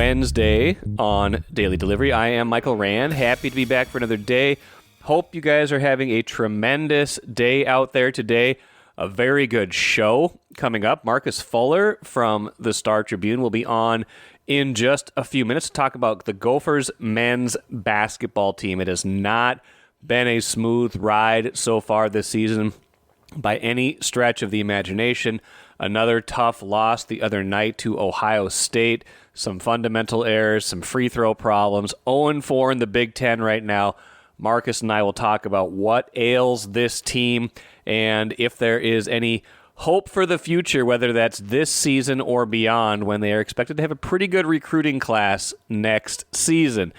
Wednesday on Daily Delivery. I am Michael Rand. Happy to be back for another day. Hope you guys are having a tremendous day out there today. A very good show coming up. Marcus Fuller from the Star Tribune will be on in just a few minutes to talk about the Gophers men's basketball team. It has not been a smooth ride so far this season by any stretch of the imagination. Another tough loss the other night to Ohio State. Some fundamental errors, some free throw problems. 0-4 in the Big Ten right now. Marcus and I will talk about what ails this team and if there is any hope for the future, whether that's this season or beyond, when they are expected to have a pretty good recruiting class next season.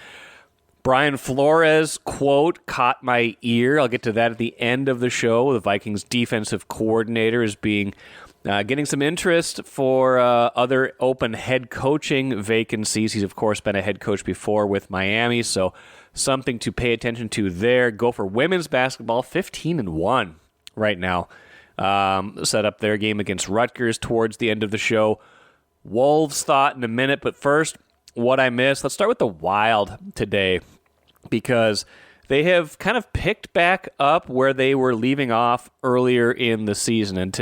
Brian Flores quote caught my ear. I'll get to that at the end of the show. The Vikings defensive coordinator is getting some interest for other open head coaching vacancies. He's, of course, been a head coach before with Miami, so something to pay attention to there. Gopher women's basketball, 15-1 right now. Set up their game against Rutgers towards the end of the show. Wolves thought in a minute, but first, what I missed. Let's start with the Wild today, because they have kind of picked back up where they were leaving off earlier in the season. And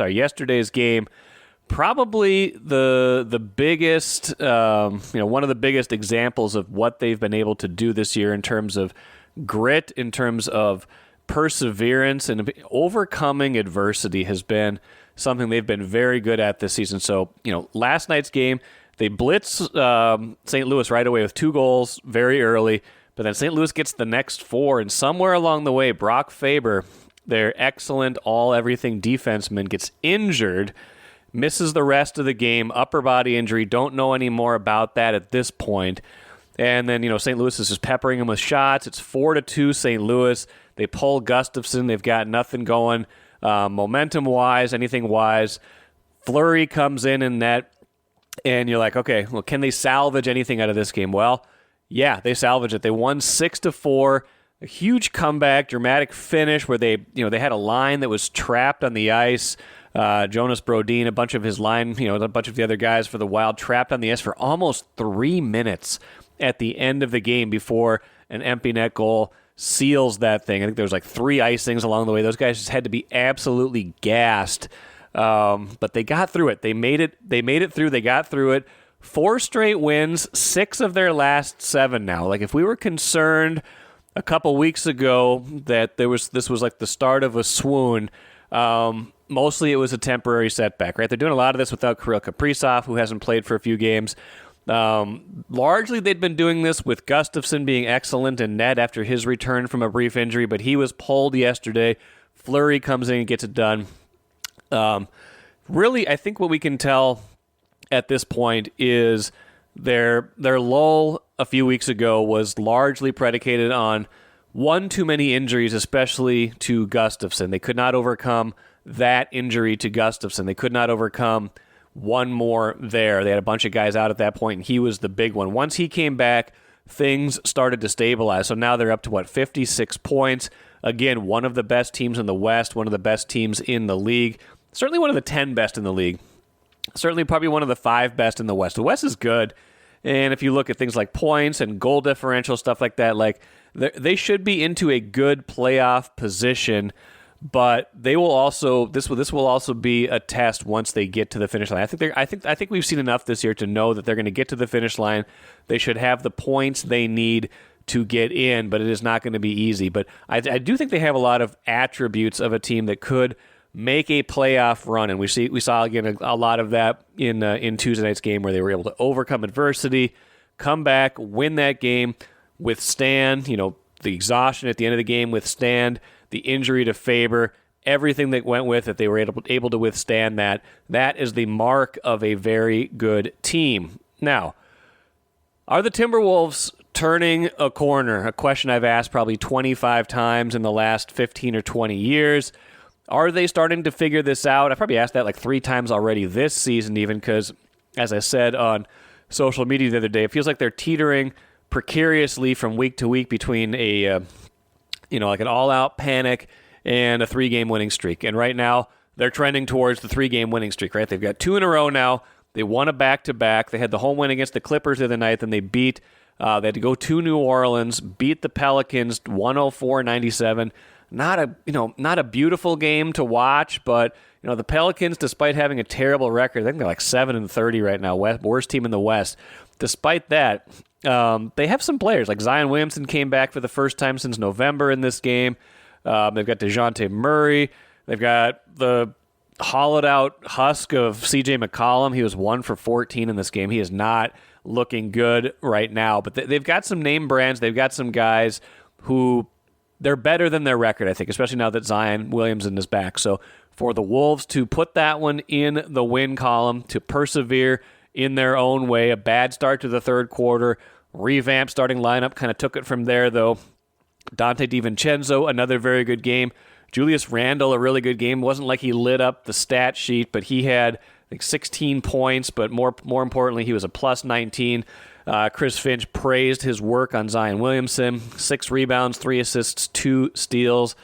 yesterday's game, probably the biggest, one of the biggest examples of what they've been able to do this year in terms of grit, in terms of perseverance, and overcoming adversity has been something they've been very good at this season. So, last night's game, they blitz St. Louis right away with 2 goals very early. But then St. Louis gets the next 4, and somewhere along the way, Brock Faber, their excellent all-everything defenseman, gets injured, misses the rest of the game, upper body injury, don't know any more about that at this point. And then, St. Louis is just peppering him with shots. It's 4-2 St. Louis. They pull Gustafson. They've got nothing going momentum-wise, anything-wise. Fleury comes in net, and you're like, okay, well, can they salvage anything out of this game? Well, yeah, they salvaged it. They won 6-4. A huge comeback, dramatic finish where they had a line that was trapped on the ice. Jonas Brodin, a bunch of his line, a bunch of the other guys for the Wild trapped on the ice for almost 3 minutes at the end of the game before an empty net goal seals that thing. I think there was like 3 icings along the way. Those guys just had to be absolutely gassed. But they got through it. They made it through. They got through it. 4 straight wins, 6 of their last 7 now. Like, if we were concerned a couple weeks ago that this was like the start of a swoon, mostly it was a temporary setback, right? They're doing a lot of this without Kirill Kaprizov, who hasn't played for a few games. Largely, they'd been doing this with Gustafson being excellent in net after his return from a brief injury, but he was pulled yesterday. Fleury comes in and gets it done. Really, I think what we can tell at this point is their lull a few weeks ago was largely predicated on one too many injuries, especially to Gustafson. They could not overcome that injury to Gustafson. They could not overcome one more there. They had a bunch of guys out at that point, and he was the big one. Once he came back, things started to stabilize. So now they're up to, 56 points. Again, one of the best teams in the West, one of the best teams in the league. Certainly one of the 10 best in the league. Certainly probably one of the 5 best in the West. The West is good. And if you look at things like points and goal differential, stuff like that, they should be into a good playoff position, but they will also this will also be a test once they get to the finish line. I think we've seen enough this year to know that they're going to get to the finish line. They should have the points they need to get in, but it is not going to be easy. But I do think they have a lot of attributes of a team that could make a playoff run, and we saw again a lot of that in Tuesday night's game, where they were able to overcome adversity, come back, win that game, withstand the exhaustion at the end of the game, withstand the injury to Faber, everything that went with it. They were able to withstand that. That is the mark of a very good team. Now, are the Timberwolves turning a corner? A question I've asked probably 25 times in the last 15 or 20 years. Are they starting to figure this out? I probably asked that like 3 times already this season, even, because, as I said on social media the other day, it feels like they're teetering precariously from week to week between an all-out panic and a 3-game winning streak. And right now, they're trending towards the 3-game winning streak, right? They've got 2 in a row now. They won a back-to-back. They had the home win against the Clippers the other night, then they beat. They had to go to New Orleans, beat the Pelicans 104-97. Not a beautiful game to watch, but the Pelicans, despite having a terrible record, I think they're like 7-30 right now, worst team in the West. Despite that, they have some players like Zion Williamson came back for the first time since November in this game. They've got DeJounte Murray. They've got the hollowed-out husk of C.J. McCollum. He was 1 for 14 in this game. He is not looking good right now, but they've got some name brands. They've got some guys who they're better than their record, I think, especially now that Zion Williamson is back. So for the Wolves to put that one in the win column, to persevere in their own way, a bad start to the third quarter, revamped starting lineup, kind of took it from there, though. Dante DiVincenzo, another very good game. Julius Randle, a really good game. It wasn't like he lit up the stat sheet, but he had, I think, 16 points, but more importantly, he was a plus 19. Chris Finch praised his work on Zion Williamson. 6 rebounds, 3 assists, 2 steals.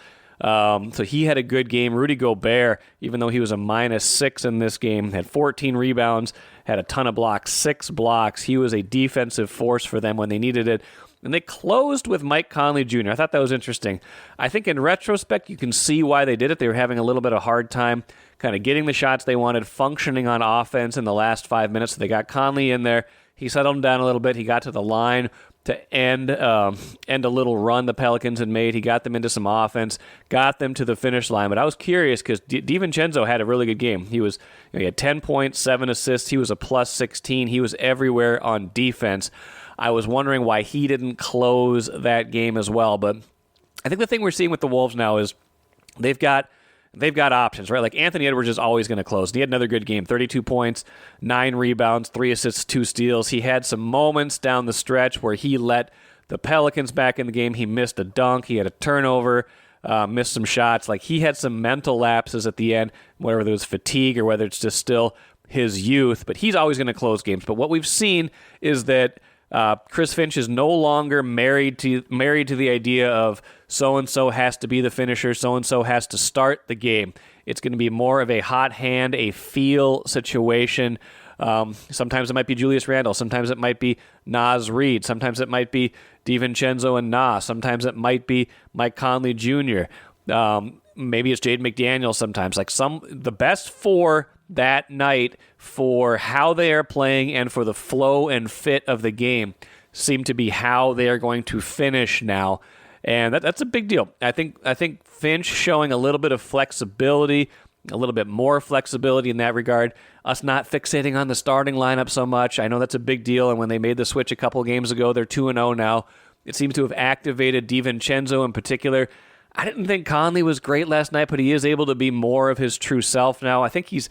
So he had a good game. Rudy Gobert, even though he was a -6 in this game, had 14 rebounds, had a ton of blocks, 6 blocks. He was a defensive force for them when they needed it. And they closed with Mike Conley Jr. I thought that was interesting. I think in retrospect, you can see why they did it. They were having a little bit of hard time kind of getting the shots they wanted, functioning on offense in the last 5 minutes. So they got Conley in there. He settled him down a little bit. He got to the line to end a little run the Pelicans had made. He got them into some offense, got them to the finish line. But I was curious because DiVincenzo had a really good game. He had 10 points, 7 assists. He was a plus 16. He was everywhere on defense. I was wondering why he didn't close that game as well. But I think the thing we're seeing with the Wolves now is they've got options, right? Like Anthony Edwards is always going to close. He had another good game, 32 points, 9 rebounds, 3 assists, 2 steals. He had some moments down the stretch where he let the Pelicans back in the game. He missed a dunk. He had a turnover, missed some shots. Like he had some mental lapses at the end, whether it was fatigue or whether it's just still his youth. But he's always going to close games. But what we've seen is that Chris Finch is no longer married to the idea of so-and-so has to be the finisher, so-and-so has to start the game. It's going to be more of a hot hand, a feel situation. Sometimes it might be Julius Randle. Sometimes it might be Naz Reid. Sometimes it might be DiVincenzo and Nas. Sometimes it might be Mike Conley Jr. Maybe it's Jaden McDaniels sometimes. Like the best 4 that night for how they are playing and for the flow and fit of the game seem to be how they are going to finish now. And that's a big deal. I think Finch showing a little bit of flexibility, a little bit more flexibility in that regard, us not fixating on the starting lineup so much. I know that's a big deal, and when they made the switch a couple games ago, they're 2-0 now. It seems to have activated DiVincenzo in particular. I didn't think Conley was great last night, but he is able to be more of his true self now. I think he's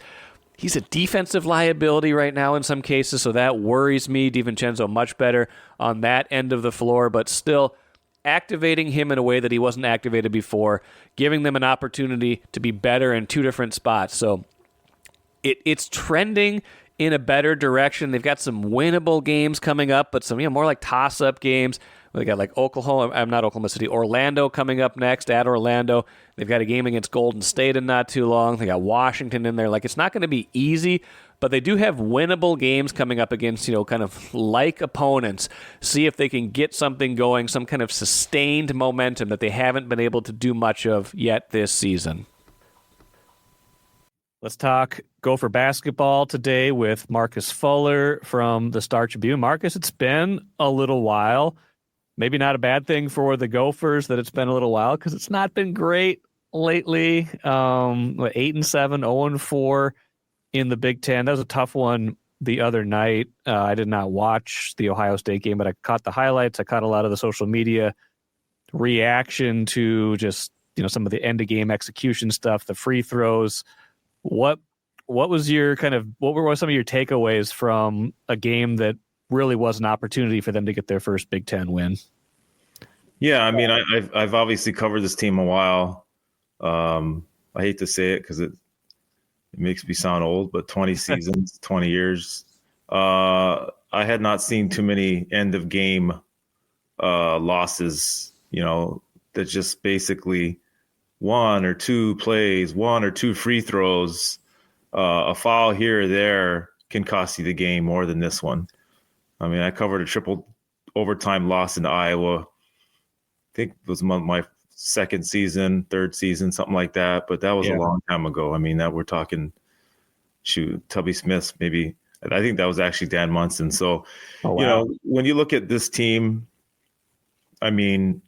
a defensive liability right now in some cases, so that worries me. DiVincenzo much better on that end of the floor, but still activating him in a way that he wasn't activated before, giving them an opportunity to be better in 2 different spots. So it's trending in a better direction. They've got some winnable games coming up, but some more like toss-up games. They got like Oklahoma City, Orlando coming up next at Orlando. They've got a game against Golden State in not too long. They got Washington in there. Like it's not going to be easy, but they do have winnable games coming up against, kind of like opponents. See if they can get something going, some kind of sustained momentum that they haven't been able to do much of yet this season. Let's talk Gopher basketball today with Marcus Fuller from the Star Tribune. Marcus, it's been a little while. Maybe not a bad thing for the Gophers that it's been a little while because it's not been great lately. 8-7, 0-4 in the Big Ten. That was a tough one the other night. I did not watch the Ohio State game, but I caught the highlights. I caught a lot of the social media reaction to just some of the end of game execution stuff, the free throws. What was your what were some of your takeaways from a game that really was an opportunity for them to get their first Big Ten win? Yeah, I mean, I've obviously covered this team a while. I hate to say it because it makes me sound old, but 20 seasons, 20 years. I had not seen too many end of game losses, that just basically 1 or 2 plays, 1 or 2 free throws, a foul here or there, can cost you the game more than this one. I mean, I covered a triple overtime loss in Iowa. I think it was my second season, third season, something like that. But that was a long time ago. I mean, that we're talking, Tubby Smith, maybe. I think that was actually Dan Munson. So, when you look at this team, I mean,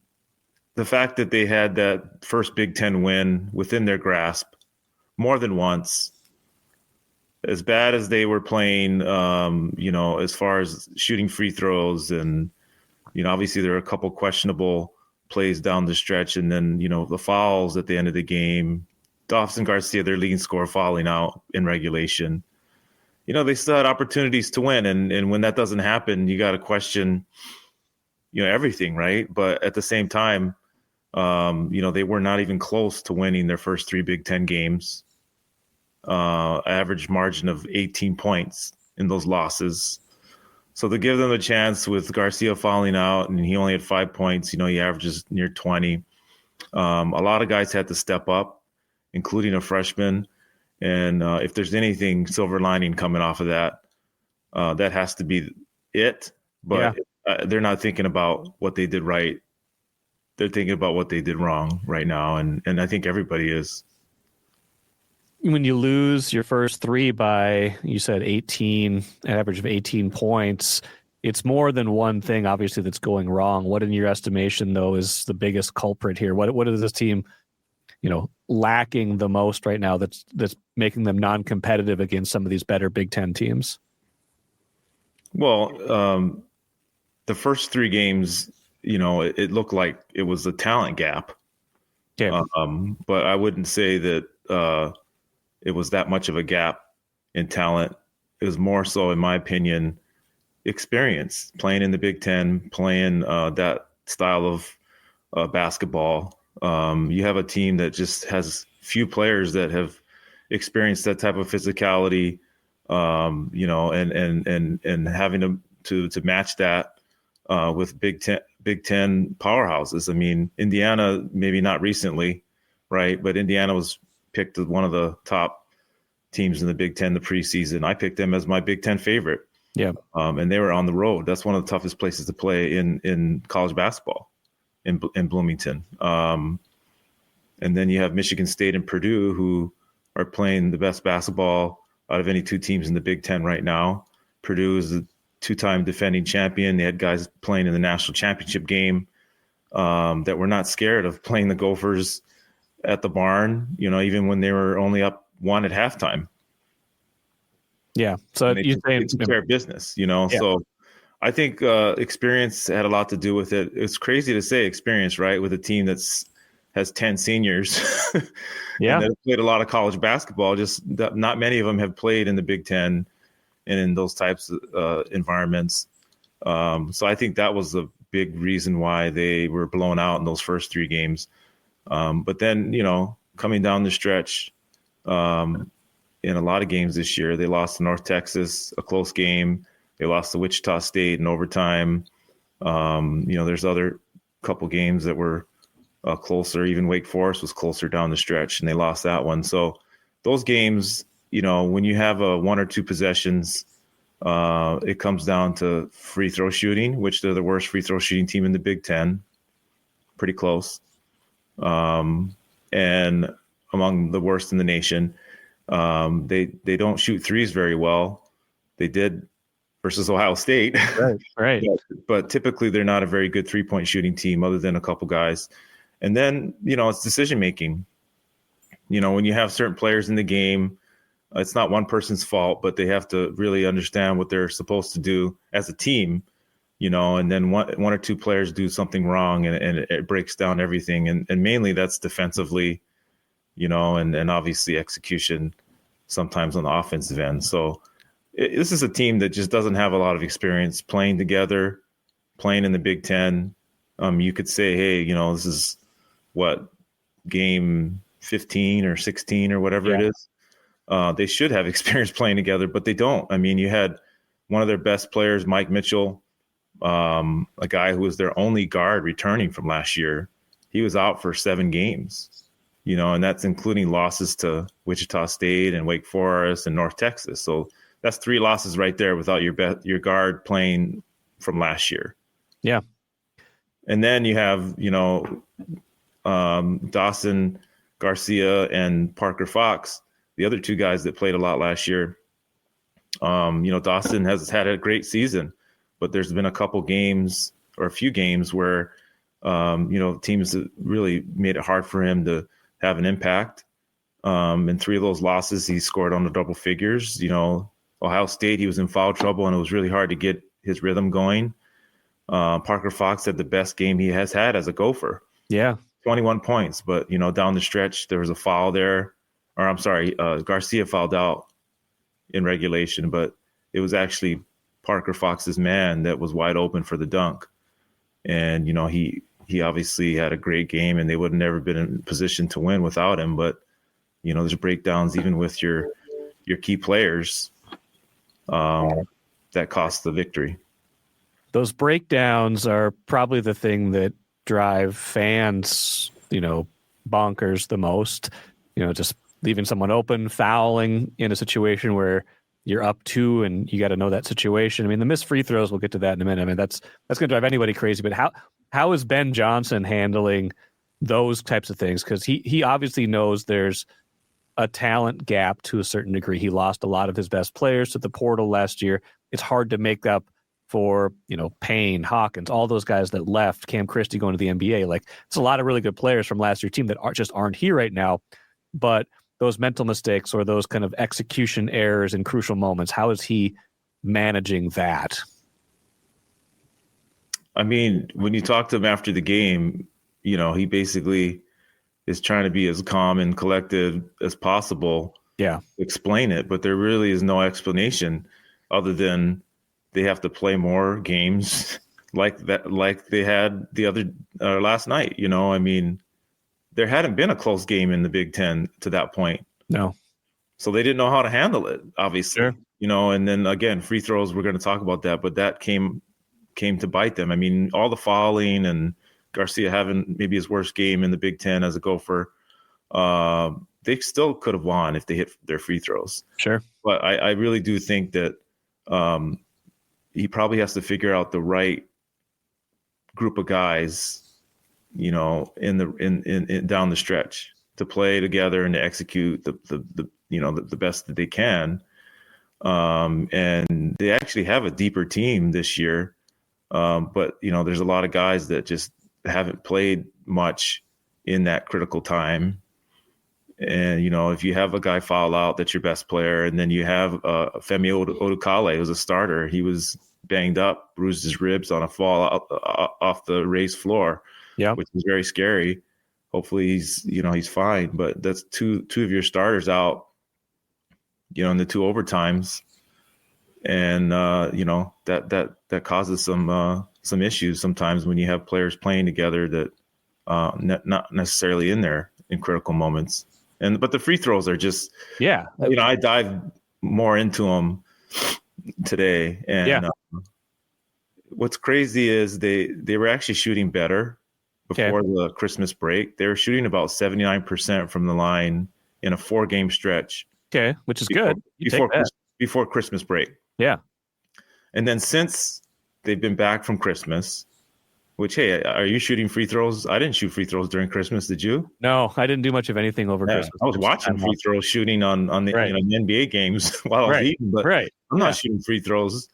the fact that they had that first Big Ten win within their grasp more than once, as bad as they were playing, as far as shooting free throws and, obviously there are a couple questionable plays down the stretch, and then, the fouls at the end of the game, Dawson Garcia, their leading scorer, fouling out in regulation. They still had opportunities to win. And when that doesn't happen, you got to question, everything, right? But at the same time, they were not even close to winning their first 3 Big Ten games. Average margin of 18 points in those losses. So to give them a chance with Garcia falling out, and he only had 5 points, he averages near 20. A lot of guys had to step up, including a freshman. And if there's anything silver lining coming off of that, that has to be it. But they're not thinking about what they did right. They're thinking about what they did wrong right now. And I think everybody is. When you lose your first 3 by, you said 18, an average of 18 points, it's more than one thing, obviously, that's going wrong. What, in your estimation, though, is the biggest culprit here? What is this team, lacking the most right now that's making them non-competitive against some of these better Big Ten teams? Well, the first 3 games, it looked like it was a talent gap. Okay. But I wouldn't say that it was that much of a gap in talent. It was more so, in my opinion, experience, playing in the Big Ten, playing that style of basketball. You have a team that just has few players that have experienced that type of physicality, and having to match that with Big Ten powerhouses. I mean, Indiana, maybe not recently, right? But Indiana was picked as one of the top teams in the Big Ten the preseason. I picked them as my Big Ten favorite. Yeah. And they were on the road. That's one of the toughest places to play in college basketball in Bloomington. And then you have Michigan State and Purdue, who are playing the best basketball out of any 2 teams in the Big Ten right now. Purdue is a 2-time defending champion. They had guys playing in the national championship game that were not scared of playing the Gophers at the barn, even when they were only up 1 at halftime. Yeah. So you say it's fair business, Yeah. So I think experience had a lot to do with it. It's crazy to say experience, right? With a team has 10 seniors. Yeah. And they've played a lot of college basketball. Just not many of them have played in the Big Ten and in those types of environments. So I think that was a big reason why they were blown out in those first 3 games. But then, coming down the stretch, in a lot of games this year, they lost to North Texas, a close game. They lost to Wichita State in overtime. There's other couple games that were closer. Even Wake Forest was closer down the stretch, and they lost that one. So those games, when you have 1 or 2 possessions, it comes down to free throw shooting, which they're the worst free throw shooting team in the Big Ten. Pretty close. And among the worst in the nation. They don't shoot threes very well. They did versus Ohio State. Right. But typically they're not a very good 3-point shooting team other than a couple guys. And then, it's decision making. When you have certain players in the game, it's not one person's fault, but they have to really understand what they're supposed to do as a team, and then one or 2 players do something wrong and it breaks down everything. And mainly that's defensively, and obviously execution sometimes on the offensive end. So this is a team that just doesn't have a lot of experience playing together, playing in the Big Ten. You could say, hey, this is game 15 or 16 or whatever it is. They should have experience playing together, but they don't. I mean, you had one of their best players, Mike Mitchell, a guy who was their only guard returning from last year. He was out for 7 games. And that's including losses to Wichita State and Wake Forest and North Texas. So that's 3 losses right there without your guard playing from last year. Yeah. And then you have, Dawson Garcia and Parker Fox, the other 2 guys that played a lot last year. Dawson has had a great season, but there's been a couple games or a few games where, teams really made it hard for him to have an impact. In 3 of those losses, he scored on the double figures. Ohio State, he was in foul trouble, and it was really hard to get his rhythm going. Parker Fox had the best game he has had as a Gopher. Yeah. 21 points, but, down the stretch, there was a foul there. Or I'm sorry, Garcia fouled out in regulation, but it was actually Parker Fox's man that was wide open for the dunk. And, he obviously had a great game, and they would have never been in position to win without him. But, there's breakdowns even with your key players that cost the victory. Those breakdowns are probably the thing that drive fans, bonkers the most. Just leaving someone open, fouling in a situation where you're up 2 and you got to know that situation. I mean, the missed free throws, we'll get to that in a minute. I mean, that's going to drive anybody crazy. But how is Ben Johnson handling those types of things? Because he obviously knows there's a talent gap to a certain degree. He lost a lot of his best players to the portal last year. It's hard to make up for, Payne, Hawkins, all those guys that left, Cam Christie going to the NBA. Like, it's a lot of really good players from last year's team that aren't here right now. But those mental mistakes or those kind of execution errors in crucial moments, how is he managing that? I mean, when you talk to him after the game, he basically is trying to be as calm and collected as possible. Yeah. Explain it, but there really is no explanation other than they have to play more games like they had the other last night. I mean, there hadn't been a close game in the Big Ten to that point. No. So they didn't know how to handle it, obviously. Sure. And then again, free throws, we're going to talk about that, but that came to bite them. I mean, all the fouling and Garcia having maybe his worst game in the Big Ten as a Gopher, they still could have won if they hit their free throws. Sure. But I really do think that he probably has to figure out the right group of guys, in down the stretch to play together and to execute the best that they can. And they actually have a deeper team this year. But there's a lot of guys that just haven't played much in that critical time. And, if you have a guy foul out, that's your best player. And then you have Femi Odukale, who's a starter. He was banged up, bruised his ribs on a fall off the raised floor, which is very scary. Hopefully he's fine. But that's two of your starters out, in the 2 overtimes. And, that causes some issues sometimes when you have players playing together that not necessarily in there in critical moments. But the free throws are just, I dive more into them today. And what's crazy is they were actually shooting better before the Christmas break. They were shooting about 79% from the line in a 4-game stretch. Okay, which is good. Before Christmas break. Yeah. And then since they've been back from Christmas, which, hey, are you shooting free throws? I didn't shoot free throws during Christmas. Did you? No, I didn't do much of anything over Christmas. I was watching free throws shooting on the, the NBA games while I was eating, but I'm not shooting free throws.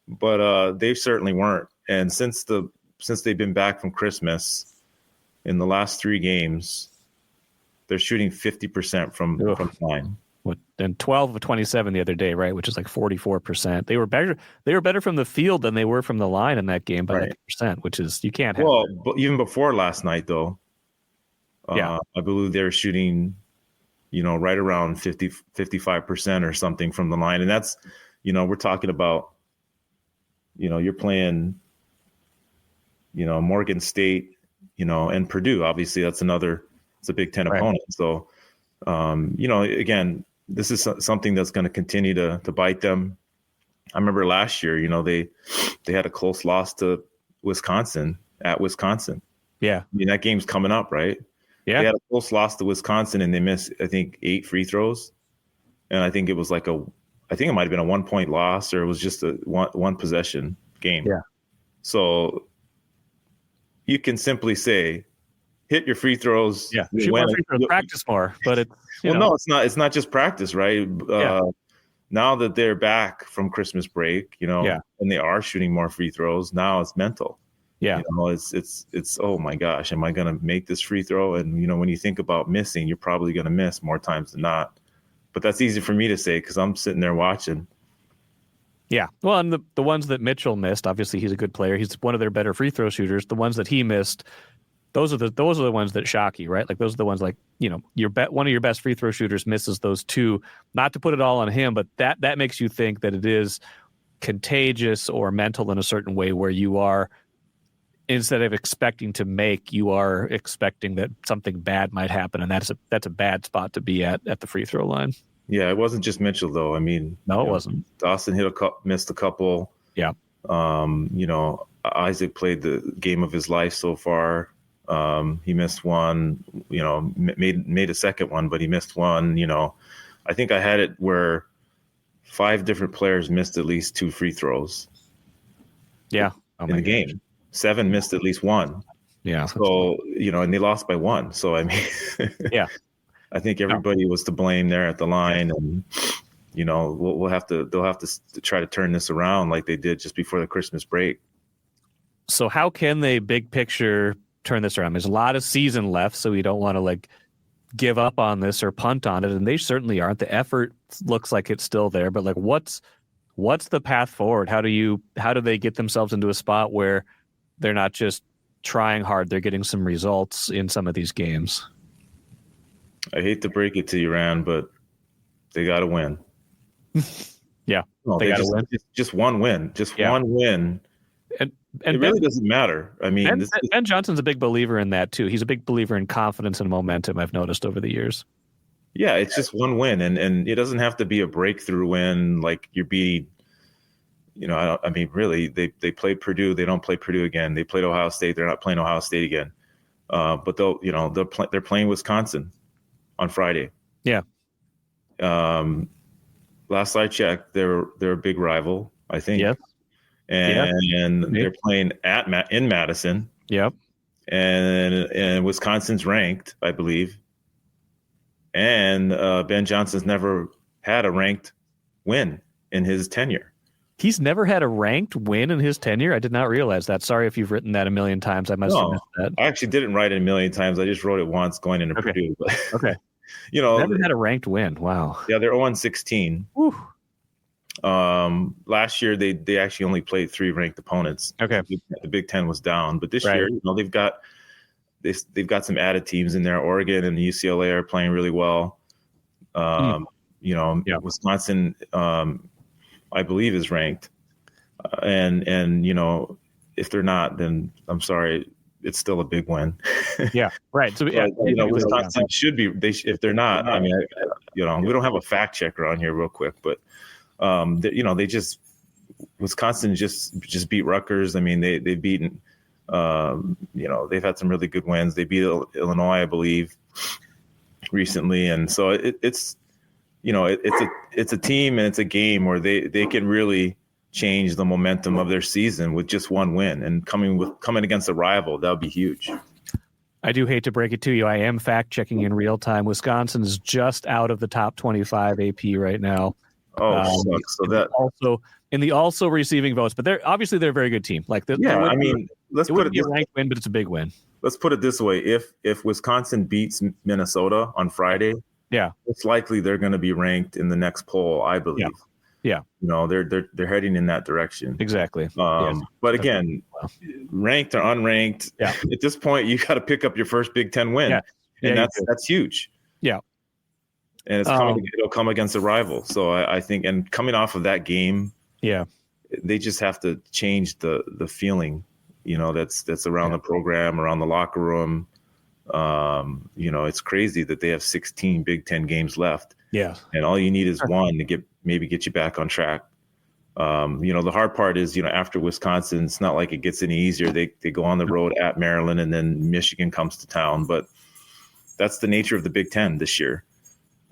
But they certainly weren't. And since they've been back from Christmas, in the last 3 games, they're shooting 50% from the line. And 12 of 27 the other day, right? Which is like 44%. They were better from the field than they were from the line in that game by like percent, which is, you can't have. Well, but even before last night, though, I believe they were shooting, right around 55% or something from the line. And that's, we're talking about, you're playing, Morgan State, and Purdue. Obviously, it's a Big Ten opponent. So, again, this is something that's going to continue to bite them. I remember last year, they had a close loss to Wisconsin at Wisconsin. Yeah. I mean, that game's coming up, right? Yeah. They had a close loss to Wisconsin and they missed, I think, 8 free throws. And I think it was like I think it might have been a 1-point loss, or it was just a one possession game. Yeah. So you can simply say, hit your free throws. Yeah, shoot more free throws, practice more. But it's no, it's not just practice, right? Now that they're back from Christmas break, and they are shooting more free throws, now it's mental. Yeah, it's oh my gosh, am I going to make this free throw? And when you think about missing, you're probably going to miss more times than not. But that's easy for me to say because I'm sitting there watching. Yeah, well, and the ones that Mitchell missed, obviously he's a good player. He's one of their better free throw shooters. The ones that he missed, those are the ones that shock you, right? Like those are the ones like one of your best free throw shooters misses those two. Not to put it all on him, but that makes you think that it is contagious or mental in a certain way where you are, instead of expecting to make, you are expecting that something bad might happen, and that's a bad spot to be at the free throw line. Yeah, it wasn't just Mitchell though. I mean, no, it wasn't. Dawson missed a couple. Yeah. Isaac played the game of his life so far. He missed one. Made a second one, but he missed one. I think I had it where 5 different players missed at least 2 free throws. Yeah. In the game. 7 missed at least 1. Yeah. So, and they lost by 1. So, I mean, yeah, I think everybody was to blame there at the line. And, they'll have to try to turn this around like they did just before the Christmas break. So how can they big picture turn this around? There's a lot of season left, so you don't want to give up on this or punt on it. And they certainly aren't. The effort looks like it's still there, but what's the path forward? How do they get themselves into a spot where they're not just trying hard, they're getting some results in some of these games? I hate to break it to you, Rand, but they got to win. Yeah. No, they got to win. Just one win. One win. And it really doesn't matter. I mean, Ben Johnson's a big believer in that too. He's a big believer in confidence and momentum, I've noticed over the years. Yeah, it's just one win, and it doesn't have to be a breakthrough win like you're beating. Really, they played Purdue. They don't play Purdue again. They played Ohio State. They're not playing Ohio State again. But they're playing Wisconsin on Friday. Yeah. Last I checked, they're a big rival, I think. Yep. And they're playing in Madison. Yep. And Wisconsin's ranked, I believe. And Ben Johnson's never had a ranked win in his tenure. He's never had a ranked win in his tenure? I did not realize that. Sorry if you've written that a million times. I must have missed that. I actually didn't write it a million times. I just wrote it once going into Purdue. But, okay. Never had a ranked win. Wow. Yeah, they're 0-16. Last year they actually only played 3 ranked opponents. Okay. The Big Ten was down, but this year, they've got some added teams in there. Oregon and the UCLA are playing really well. Wisconsin, I believe, is ranked, and if they're not, then I'm sorry, it's still a big win. Yeah, right. So Wisconsin should be. If they're not, I mean, we don't have a fact checker on here, real quick, but Wisconsin just beat Rutgers. I mean, they've beaten. They've had some really good wins. They beat Illinois, I believe, recently, and so it's a team and it's a game where they can really change the momentum of their season with just one win, and coming against a rival, that would be huge. I do hate to break it to you. I am fact checking in real time. Wisconsin is just out of the top 25 AP right now. Oh, so that also in the also receiving votes, but they're a very good team. Let's put it a ranked win, but it's a big win. Let's put it this way: if Wisconsin beats Minnesota on Friday, it's likely they're going to be ranked in the next poll, I believe. Yeah. They're heading in that direction. Exactly. But again, ranked or unranked, at this point, you got to pick up your first Big Ten win, and that's huge. Yeah. And it'll come against a rival. So I think, and coming off of that game, they just have to change the feeling, that's around the program, around the locker room. It's crazy that they have 16 Big Ten games left. Yeah. And all you need is one to get you back on track. The hard part is, after Wisconsin, it's not like it gets any easier. They go on the road at Maryland, and then Michigan comes to town. But that's the nature of the Big Ten this year.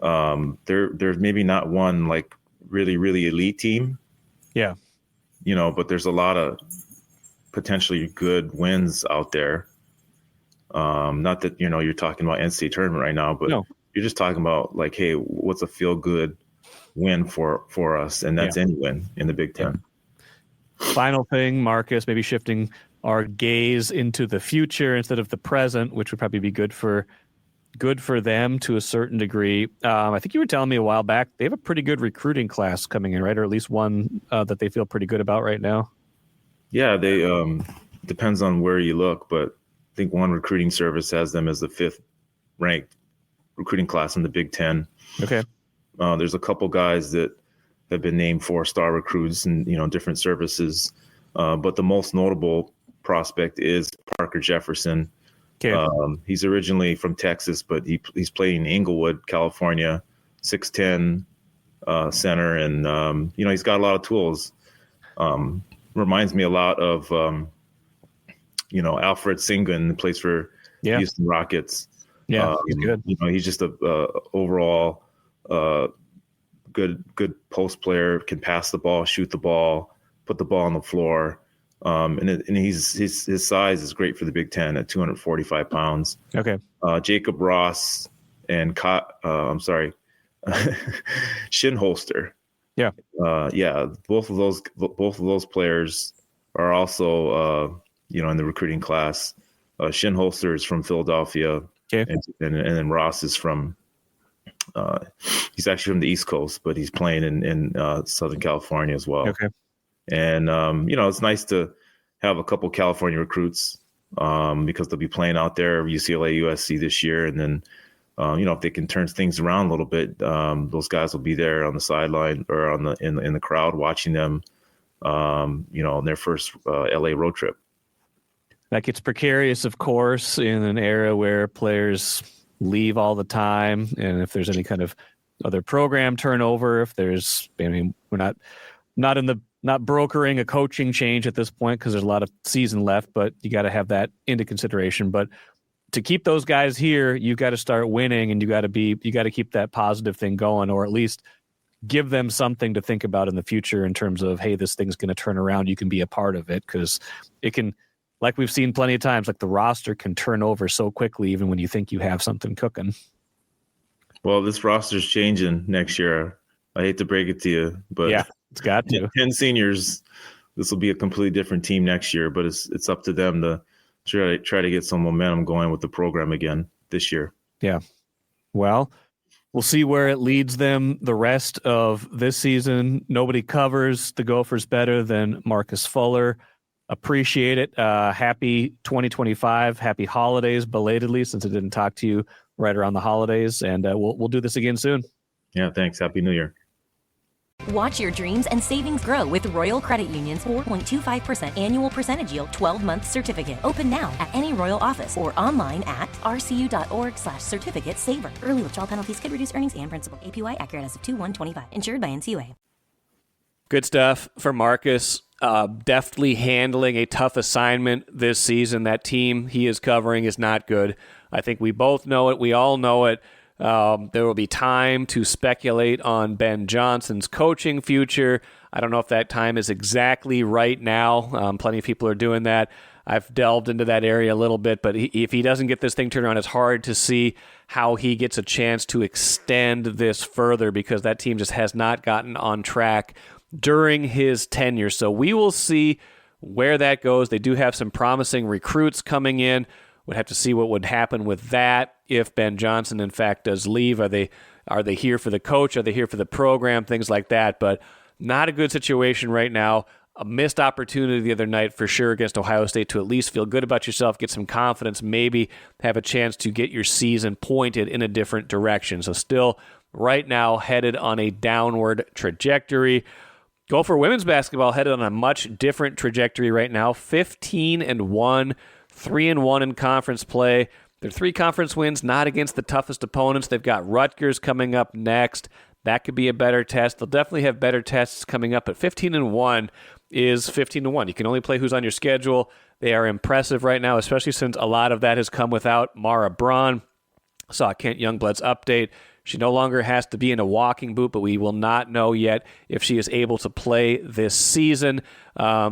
There's maybe not one really, really elite team. Yeah. But there's a lot of potentially good wins out there. Not that, you're talking about NCAA tournament right now, but No. you're just talking about like, hey, what's a feel good win for us? And that's any win in the Big Ten. Final thing, Marcus, maybe shifting our gaze into the future instead of the present, which would probably be good for them to a certain degree. I think you were telling me a while back they have a pretty good recruiting class coming in, right? Or at least one that they feel pretty good about right now. Yeah, they depends on where you look, but I think one recruiting service has them as the 5th ranked recruiting class in the Big Ten. Okay. There's a couple guys that have been named 4-star recruits and different services, but the most notable prospect is Parker Jefferson. Okay. He's originally from Texas, but he's playing in Inglewood, California, 6'10", center, and he's got a lot of tools. Reminds me a lot of Alfred Singlen, who plays for Houston Rockets. Yeah, he's good. He's just a overall good post player, can pass the ball, shoot the ball, put the ball on the floor. And his size is great for the Big Ten at 245 pounds. Okay. Jacob Ross and Shinholster. Yeah. Both of those players are also in the recruiting class. Shinholster is from Philadelphia. Okay. And then Ross is from he's actually from the East Coast, but he's playing in Southern California as well. Okay. And it's nice to have a couple California recruits because they'll be playing out there, UCLA, USC this year, and then if they can turn things around a little bit, those guys will be there on the sideline or in the crowd watching them, on their first LA road trip. That gets precarious, of course, in an era where players leave all the time, and if there's any kind of other program turnover, we're not brokering a coaching change at this point because there's a lot of season left, but you got to have that into consideration. But to keep those guys here, you got to start winning, and you got to keep that positive thing going, or at least give them something to think about in the future in terms of, hey, this thing's going to turn around. You can be a part of it, because it can, like we've seen plenty of times, like the roster can turn over so quickly, even when you think you have something cooking. Well, this roster's changing next year. I hate to break it to you, but yeah, it's got to. 10 seniors. This will be a completely different team next year, but it's up to them to try to get some momentum going with the program again this year. Yeah. Well, we'll see where it leads them the rest of this season. Nobody covers the Gophers better than Marcus Fuller. Appreciate it. Happy 2025. Happy holidays belatedly, since I didn't talk to you right around the holidays. And we'll do this again soon. Yeah, thanks. Happy New Year. Watch your dreams and savings grow with Royal Credit Union's 4.25% annual percentage yield 12-month certificate. Open now at any Royal office or online at rcu.org/certificate saver. Early withdrawal penalties could reduce earnings and principal. APY accurate as of 2/1/25. Insured by NCUA. Good stuff for Marcus. Deftly handling a tough assignment this season. That team he is covering is not good. I think we both know it. We all know it. There will be time to speculate on Ben Johnson's coaching future. I don't know if that time is exactly right now. Plenty of people are doing that. I've delved into that area a little bit, but if he doesn't get this thing turned around, it's hard to see how he gets a chance to extend this further, because that team just has not gotten on track during his tenure. So we will see where that goes. They do have some promising recruits coming in. Would have to see what would happen with that if Ben Johnson, in fact, does leave. Are they here for the coach? Are they here for the program? Things like that. But not a good situation right now. A missed opportunity the other night for sure against Ohio State to at least feel good about yourself, get some confidence, maybe have a chance to get your season pointed in a different direction. So still right now headed on a downward trajectory. Gopher women's basketball headed on a much different trajectory right now. 15-1. 3-1 in conference play. Their 3 conference wins, not against the toughest opponents. They've got Rutgers coming up next. That could be a better test. They'll definitely have better tests coming up, but 15-1 is 15-1. You can only play who's on your schedule. They are impressive right now, especially since a lot of that has come without Mara Braun. Saw Kent Youngblood's update. She no longer has to be in a walking boot, but we will not know yet if she is able to play this season.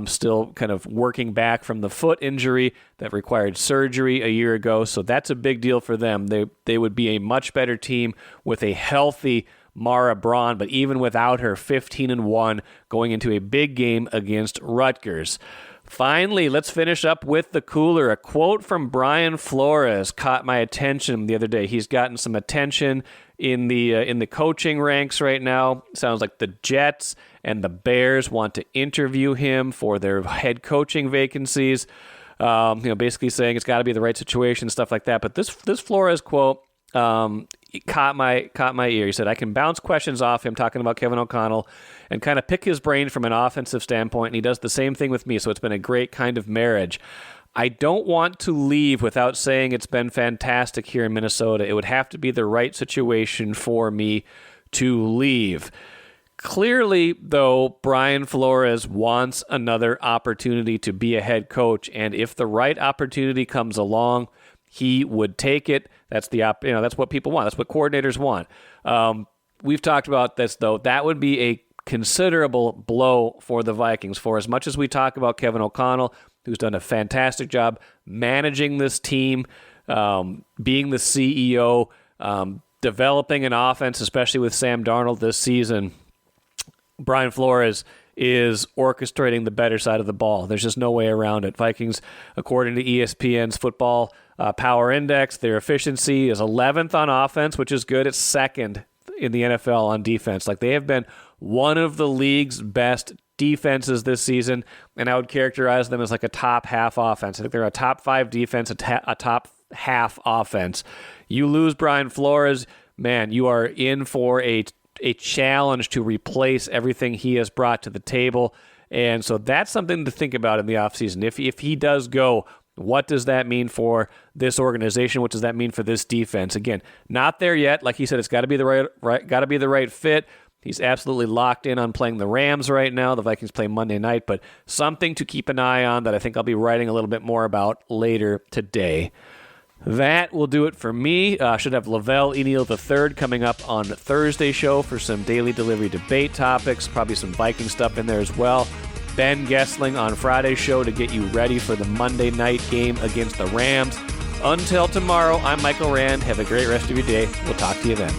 Still kind of working back from the foot injury that required surgery a year ago, so that's a big deal for them. They would be a much better team with a healthy Mara Braun, but even without her, 15-1 going into a big game against Rutgers. Finally, let's finish up with the cooler. A quote from Brian Flores caught my attention the other day. He's gotten some attention in the coaching ranks right now. Sounds like the Jets and the Bears want to interview him for their head coaching vacancies. Basically saying it's got to be the right situation, stuff like that. But this Flores quote caught my ear. He said, "I can bounce questions off him," talking about Kevin O'Connell, "and kind of pick his brain from an offensive standpoint, and he does the same thing with me, so it's been a great kind of marriage. I don't want to leave without saying it's been fantastic here in Minnesota. It would have to be the right situation for me to leave." Clearly, though, Brian Flores wants another opportunity to be a head coach, and if the right opportunity comes along, he would take it. That's that's what people want. That's what coordinators want. We've talked about this, though. That would be a considerable blow for the Vikings. For as much as we talk about Kevin O'Connell, who's done a fantastic job managing this team, being the CEO, developing an offense, especially with Sam Darnold this season, Brian Flores is orchestrating the better side of the ball. There's just no way around it. Vikings, according to ESPN's Football Power Index, their efficiency is 11th on offense, which is good. It's second in the NFL on defense. Like, they have been one of the league's best defenses this season, and I would characterize them as like a top half offense. I think they're a top 5 defense, a top half offense. You lose Brian Flores, man, you are in for a challenge to replace everything he has brought to the table. And so that's something to think about in the offseason. If he does go, what does that mean for this organization? What does that mean for this defense? Again, not there yet. Like he said, it's got to be the right fit. He's absolutely locked in on playing the Rams right now. The Vikings play Monday night, but something to keep an eye on that I think I'll be writing a little bit more about later today. That will do it for me. Should have Lavelle Eniel III coming up on Thursday show for some daily delivery debate topics, probably some Viking stuff in there as well. Ben Gessling on Friday's show to get you ready for the Monday night game against the Rams. Until tomorrow, I'm Michael Rand. Have a great rest of your day. We'll talk to you then.